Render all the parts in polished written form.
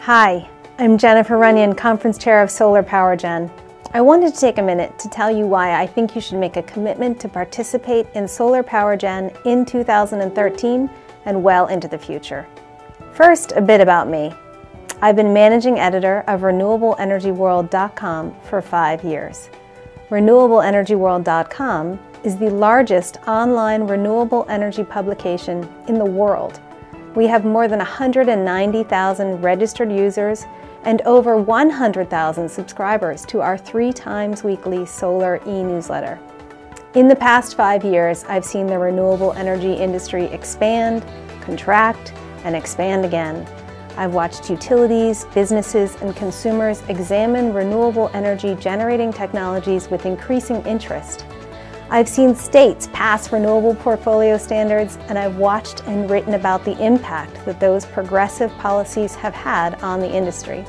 Hi, I'm Jennifer Runyon, Conference Chair of Solar Power Gen. I wanted to take a minute to tell you why I think you should make a commitment to participate in Solar Power Gen in 2013 and well into the future. First, a bit about me. I've been managing editor of RenewableEnergyWorld.com for 5 years. RenewableEnergyWorld.com is the largest online renewable energy publication in the world. We have more than 190,000 registered users and over 100,000 subscribers to our 3 times weekly solar e-newsletter. In the past 5 years, I've seen the renewable energy industry expand, contract, and expand again. I've watched utilities, businesses, and consumers examine renewable energy generating technologies with increasing interest. I've seen states pass renewable portfolio standards, and I've watched and written about the impact that those progressive policies have had on the industry.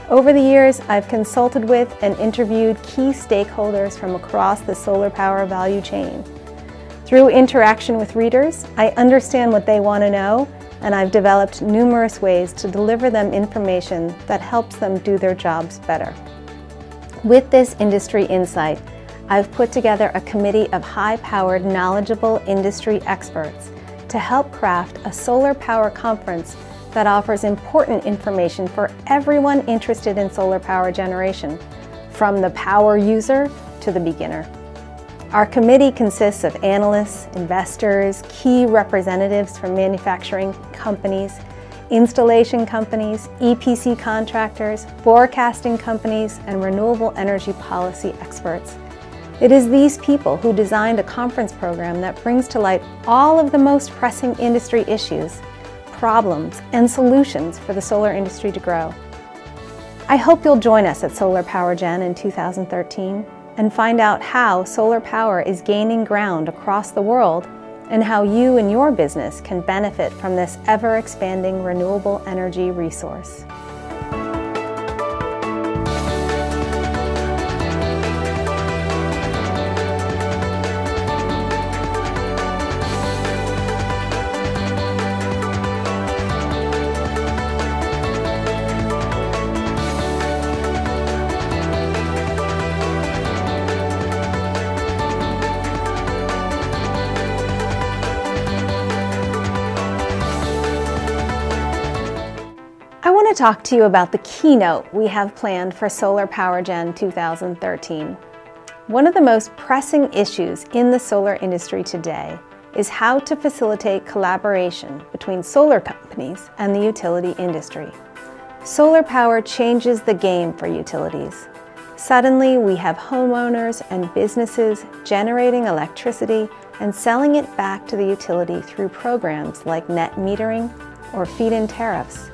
Over the years, I've consulted with and interviewed key stakeholders from across the solar power value chain. Through interaction with readers, I understand what they want to know, and I've developed numerous ways to deliver them information that helps them do their jobs better. With this industry insight, I've put together a committee of high-powered, knowledgeable industry experts to help craft a solar power conference that offers important information for everyone interested in solar power generation, from the power user to the beginner. Our committee consists of analysts, investors, key representatives from manufacturing companies, installation companies, EPC contractors, forecasting companies, and renewable energy policy experts. It is these people who designed a conference program that brings to light all of the most pressing industry issues, problems, and solutions for the solar industry to grow. I hope you'll join us at Solar Power Gen in 2013 and find out how solar power is gaining ground across the world and how you and your business can benefit from this ever-expanding renewable energy resource. I want to talk to you about the keynote we have planned for Solar Power Gen 2013. One of the most pressing issues in the solar industry today is how to facilitate collaboration between solar companies and the utility industry. Solar power changes the game for utilities. Suddenly, we have homeowners and businesses generating electricity and selling it back to the utility through programs like net metering or feed-in tariffs.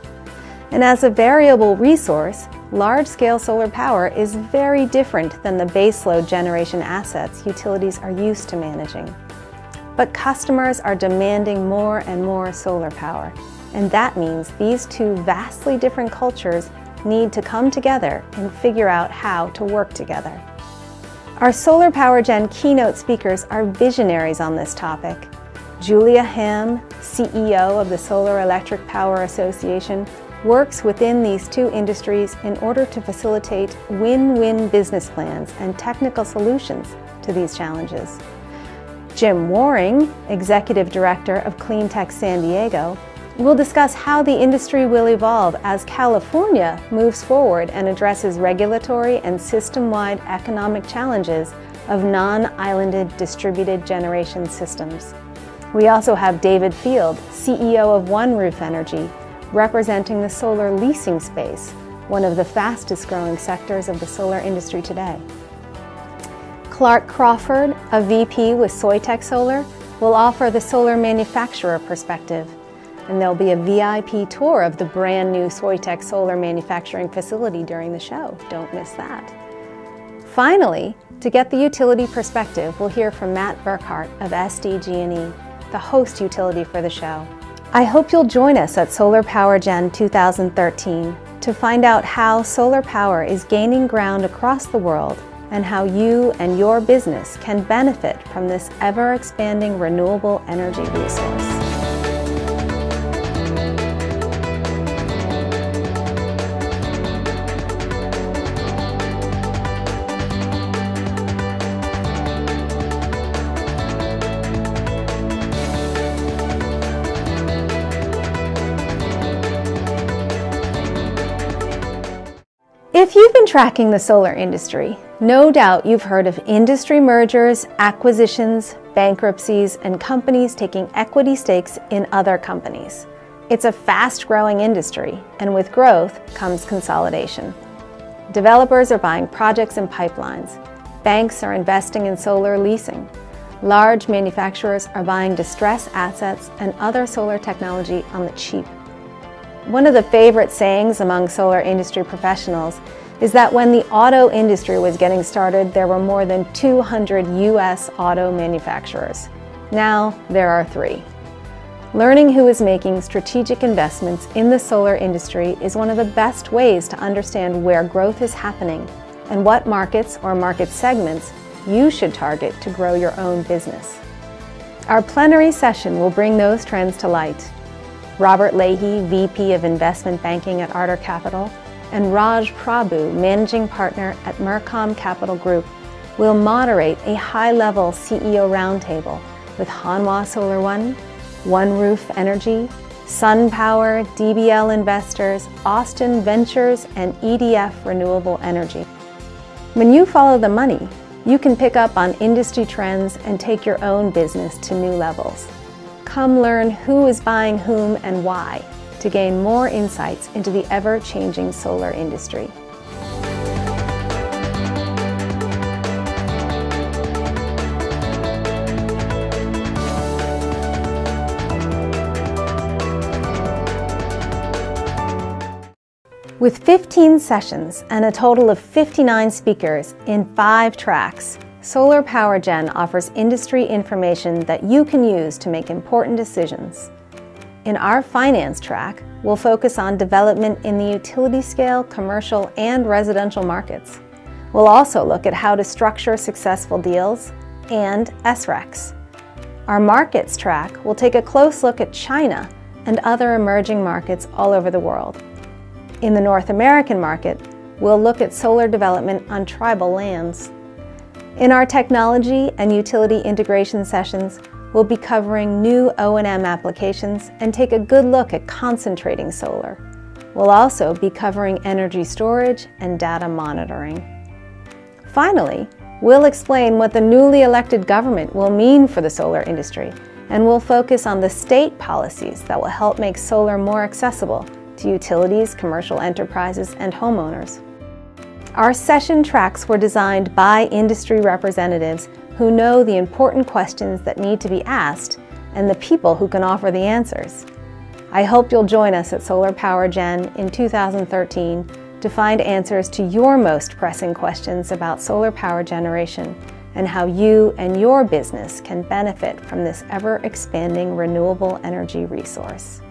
And as a variable resource, large-scale solar power is very different than the baseload generation assets utilities are used to managing. But customers are demanding more and more solar power, and that means these two vastly different cultures need to come together and figure out how to work together. Our Solar Power Gen keynote speakers are visionaries on this topic. Julia Ham, CEO of the Solar Electric Power Association, works within these two industries in order to facilitate win-win business plans and technical solutions to these challenges. Jim Waring, Executive Director of Cleantech San Diego, will discuss how the industry will evolve as California moves forward and addresses regulatory and system-wide economic challenges of non-islanded distributed generation systems. We also have David Field, CEO of One Roof Energy, representing the solar leasing space, one of the fastest growing sectors of the solar industry today. Clark Crawford, a VP with Soitec Solar, will offer the solar manufacturer perspective, and there'll be a VIP tour of the brand new Soitec Solar manufacturing facility during the show. Don't miss that. Finally, to get the utility perspective, we'll hear from Matt Burkhart of SDG&E, the host utility for the show. I hope you'll join us at Solar Power Gen 2013 to find out how solar power is gaining ground across the world and how you and your business can benefit from this ever-expanding renewable energy resource. If you've been tracking the solar industry, no doubt you've heard of industry mergers, acquisitions, bankruptcies, and companies taking equity stakes in other companies. It's a fast-growing industry, and with growth comes consolidation. Developers are buying projects and pipelines. Banks are investing in solar leasing. Large manufacturers are buying distressed assets and other solar technology on the cheap. One of the favorite sayings among solar industry professionals is that when the auto industry was getting started, there were more than 200 U.S. auto manufacturers. Now there are 3. Learning who is making strategic investments in the solar industry is one of the best ways to understand where growth is happening and what markets or market segments you should target to grow your own business. Our plenary session will bring those trends to light. Robert Leahy, VP of Investment Banking at Ardor Capital, and Raj Prabhu, Managing Partner at Mercom Capital Group, will moderate a high-level CEO roundtable with Hanwha Solar One, One Roof Energy, SunPower, DBL Investors, Austin Ventures, and EDF Renewable Energy. When you follow the money, you can pick up on industry trends and take your own business to new levels. Come learn who is buying whom and why to gain more insights into the ever-changing solar industry. With 15 sessions and a total of 59 speakers in 5 tracks, Solar Power Gen offers industry information that you can use to make important decisions. In our finance track, we'll focus on development in the utility scale, commercial, and residential markets. We'll also look at how to structure successful deals and SRECs. Our markets track will take a close look at China and other emerging markets all over the world. In the North American market, we'll look at solar development on tribal lands. In our technology and utility integration sessions, we'll be covering new O&M applications and take a good look at concentrating solar. We'll also be covering energy storage and data monitoring. Finally, we'll explain what the newly elected government will mean for the solar industry, and we'll focus on the state policies that will help make solar more accessible to utilities, commercial enterprises, and homeowners. Our session tracks were designed by industry representatives who know the important questions that need to be asked and the people who can offer the answers. I hope you'll join us at Solar Power Gen in 2013 to find answers to your most pressing questions about solar power generation and how you and your business can benefit from this ever-expanding renewable energy resource.